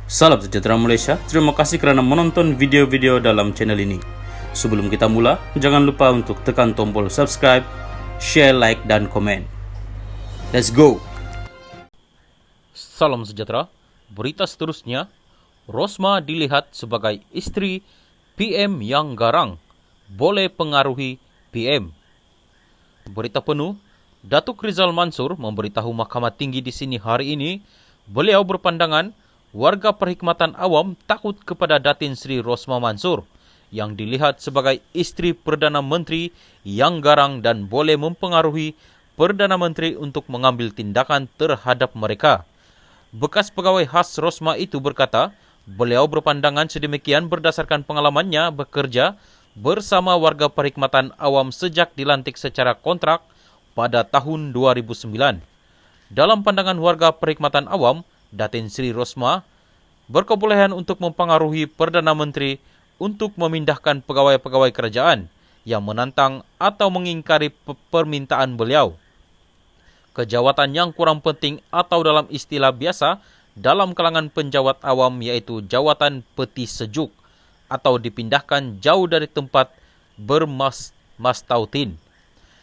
Salam sejahtera Malaysia, terima kasih kerana menonton video-video dalam channel ini. Sebelum kita mula, jangan lupa untuk tekan tombol subscribe, share, like, dan komen. Let's go! Salam sejahtera. Berita seterusnya, Rosmah dilihat sebagai isteri PM yang garang, boleh pengaruhi PM. Berita penuh, Datuk Rizal Mansur memberitahu Mahkamah Tinggi di sini hari ini, beliau berpandangan warga perkhidmatan awam takut kepada Datin Sri Rosmah Mansur yang dilihat sebagai isteri Perdana Menteri yang garang dan boleh mempengaruhi Perdana Menteri untuk mengambil tindakan terhadap mereka. Bekas pegawai khas Rosmah itu berkata, beliau berpandangan sedemikian berdasarkan pengalamannya bekerja bersama warga perkhidmatan awam sejak dilantik secara kontrak pada tahun 2009. Dalam pandangan warga perkhidmatan awam, Datin Sri Rosmah berkebolehan untuk mempengaruhi Perdana Menteri untuk memindahkan pegawai-pegawai kerajaan yang menantang atau mengingkari permintaan beliau. Kejawatan yang kurang penting atau dalam istilah biasa dalam kalangan penjawat awam iaitu jawatan peti sejuk atau dipindahkan jauh dari tempat bermastautin.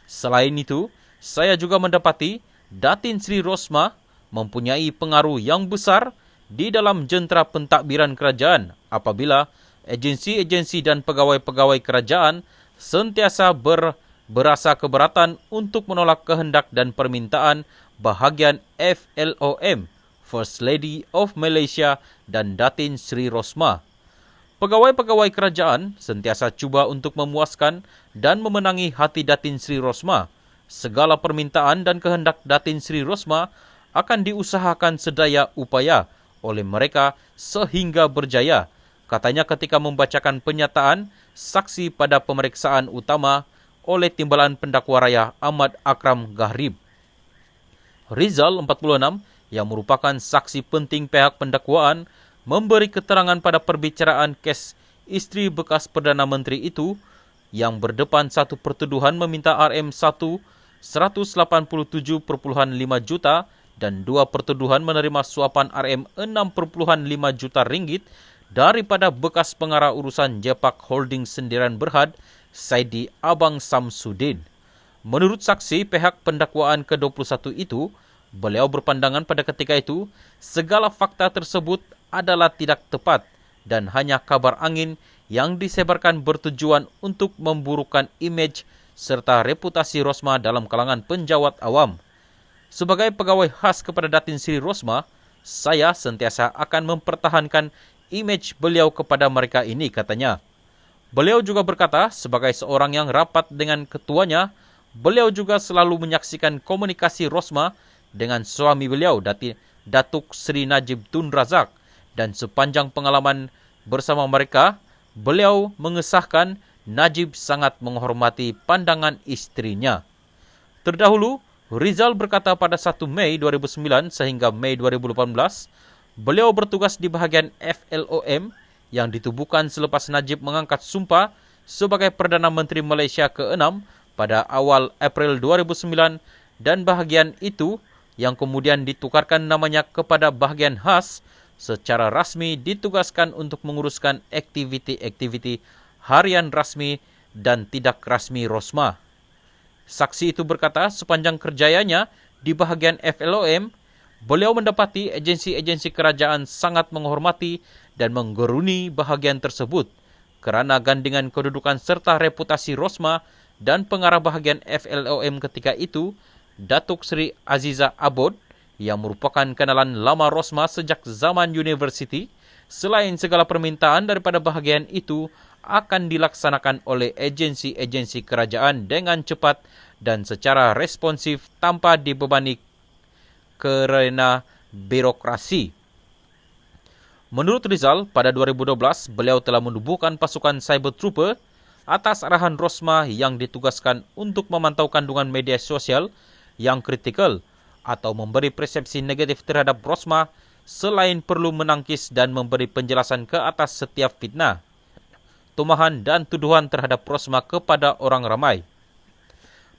Selain itu, saya juga mendapati Datin Sri Rosmah mempunyai pengaruh yang besar di dalam jentera pentadbiran kerajaan apabila agensi-agensi dan pegawai-pegawai kerajaan sentiasa berasa keberatan untuk menolak kehendak dan permintaan bahagian FLOM, First Lady of Malaysia dan Datin Sri Rosmah. Pegawai-pegawai kerajaan sentiasa cuba untuk memuaskan dan memenangi hati Datin Sri Rosmah. Segala permintaan dan kehendak Datin Sri Rosmah akan diusahakan sedaya upaya oleh mereka sehingga berjaya, katanya ketika membacakan penyataan saksi pada pemeriksaan utama oleh Timbalan Pendakwa Raya Ahmad Akram Gharib. Rizal, 46, yang merupakan saksi penting pihak pendakwaan, memberi keterangan pada perbicaraan kes isteri bekas Perdana Menteri itu yang berdepan satu pertuduhan meminta RM1 187.5 juta dan dua pertuduhan menerima suapan RM6.5 juta ringgit daripada bekas pengarah urusan Jepak Holding Sendiran Berhad, Saidi Abang Samsudin. Menurut saksi pihak pendakwaan ke-21 itu, beliau berpandangan pada ketika itu, segala fakta tersebut adalah tidak tepat dan hanya kabar angin yang disebarkan bertujuan untuk memburukkan imej serta reputasi Rosmah dalam kalangan penjawat awam. Sebagai pegawai khas kepada Datin Sri Rosmah, saya sentiasa akan mempertahankan imej beliau kepada mereka ini, katanya. Beliau juga berkata, sebagai seorang yang rapat dengan ketuanya, beliau juga selalu menyaksikan komunikasi Rosmah dengan suami beliau, Datuk Sri Najib Tun Razak, dan sepanjang pengalaman bersama mereka, beliau mengesahkan Najib sangat menghormati pandangan istrinya. Terdahulu, Rizal berkata pada 1 Mei 2009 sehingga Mei 2018, beliau bertugas di bahagian FLOM yang ditubuhkan selepas Najib mengangkat sumpah sebagai Perdana Menteri Malaysia ke-6 pada awal April 2009 dan bahagian itu yang kemudian ditukarkan namanya kepada bahagian khas secara rasmi ditugaskan untuk menguruskan aktiviti-aktiviti harian rasmi dan tidak rasmi Rosmah. Saksi itu berkata sepanjang kerjayanya di bahagian FLOM, beliau mendapati agensi-agensi kerajaan sangat menghormati dan menggeruni bahagian tersebut kerana gandingan kedudukan serta reputasi Rosmah dan pengarah bahagian FLOM ketika itu, Datuk Sri Aziza Abod, yang merupakan kenalan lama Rosmah sejak zaman universiti. Selain segala permintaan daripada bahagian itu akan dilaksanakan oleh agensi-agensi kerajaan dengan cepat dan secara responsif tanpa dibebani kerana birokrasi. Menurut Rizal, pada 2012 beliau telah menubuhkan pasukan cyber trooper atas arahan Rosmah yang ditugaskan untuk memantau kandungan media sosial yang kritikal atau memberi persepsi negatif terhadap Rosmah selain perlu menangkis dan memberi penjelasan ke atas setiap fitnah, tumahan dan tuduhan terhadap Rosmah kepada orang ramai.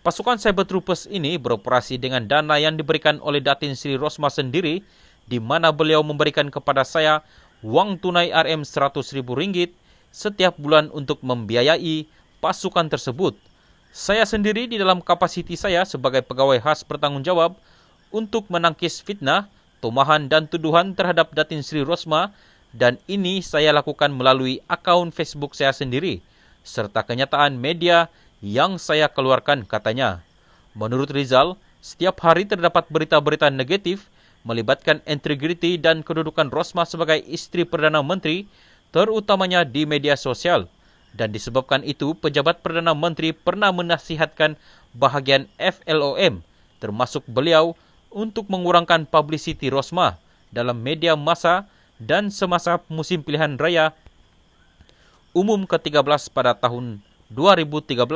Pasukan Cyber Troopers ini beroperasi dengan dana yang diberikan oleh Datin Sri Rosmah sendiri, di mana beliau memberikan kepada saya wang tunai Rp100.000 setiap bulan untuk membiayai pasukan tersebut. Saya sendiri di dalam kapasiti saya sebagai pegawai khas bertanggung jawab untuk menangkis fitnah, tumahan dan tuduhan terhadap Datin Sri Rosmah, dan ini saya lakukan melalui akaun Facebook saya sendiri serta kenyataan media yang saya keluarkan, katanya. Menurut Rizal, setiap hari terdapat berita-berita negatif melibatkan integriti dan kedudukan Rosmah sebagai istri Perdana Menteri, terutamanya di media sosial. Dan disebabkan itu, pejabat Perdana Menteri pernah menasihatkan bahagian FLOM, termasuk beliau, untuk mengurangkan publicity Rosmah dalam media massa dan semasa musim pilihan raya umum ke-13 pada tahun 2013.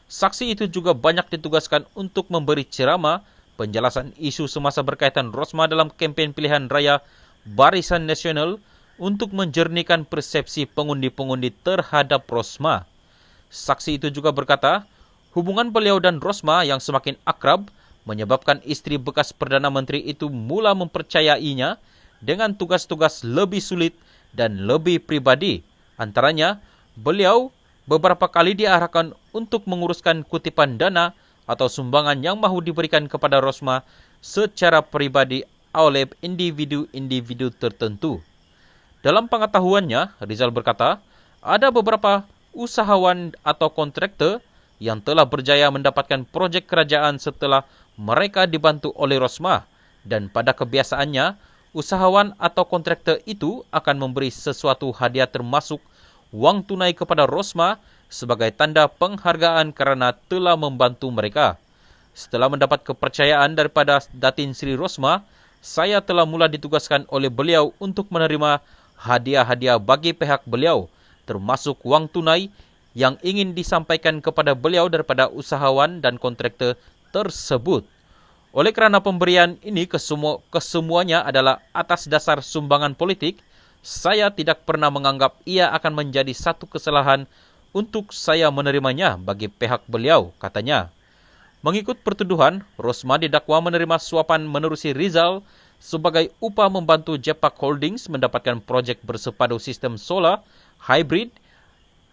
Saksi itu juga banyak ditugaskan untuk memberi ceramah, penjelasan isu semasa berkaitan Rosmah dalam kempen pilihan raya Barisan Nasional untuk menjernihkan persepsi pengundi-pengundi terhadap Rosmah. Saksi itu juga berkata, hubungan beliau dan Rosmah yang semakin akrab menyebabkan istri bekas Perdana Menteri itu mula mempercayainya dengan tugas-tugas lebih sulit dan lebih pribadi. Antaranya, beliau beberapa kali diarahkan untuk menguruskan kutipan dana atau sumbangan yang mahu diberikan kepada Rosmah secara pribadi oleh individu-individu tertentu. Dalam pengetahuannya, Rizal berkata, ada beberapa usahawan atau kontraktor yang telah berjaya mendapatkan projek kerajaan setelah mereka dibantu oleh Rosmah, dan pada kebiasaannya, usahawan atau kontraktor itu akan memberi sesuatu hadiah termasuk wang tunai kepada Rosmah sebagai tanda penghargaan kerana telah membantu mereka. Setelah mendapat kepercayaan daripada Datin Sri Rosmah, saya telah mula ditugaskan oleh beliau untuk menerima hadiah-hadiah bagi pihak beliau, termasuk wang tunai yang ingin disampaikan kepada beliau daripada usahawan dan kontraktor tersebut. Oleh kerana pemberian ini kesemuanya adalah atas dasar sumbangan politik, saya tidak pernah menganggap ia akan menjadi satu kesalahan untuk saya menerimanya bagi pihak beliau, katanya. Mengikut pertuduhan, Rosmah didakwa menerima suapan menerusi Rizal sebagai upah membantu Jepak Holdings mendapatkan projek bersepadu sistem solar, hybrid,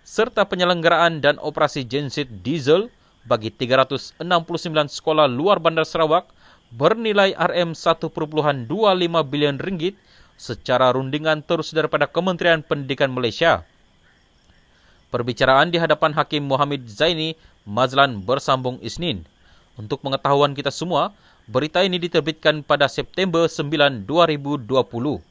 serta penyelenggaraan dan operasi genset diesel bagi 369 sekolah luar Bandar Sarawak bernilai RM1.25 bilion secara rundingan terus daripada Kementerian Pendidikan Malaysia. Perbicaraan di hadapan Hakim Mohamid Zaini Mazlan bersambung Isnin. Untuk pengetahuan kita semua, berita ini diterbitkan pada September 9, 2020.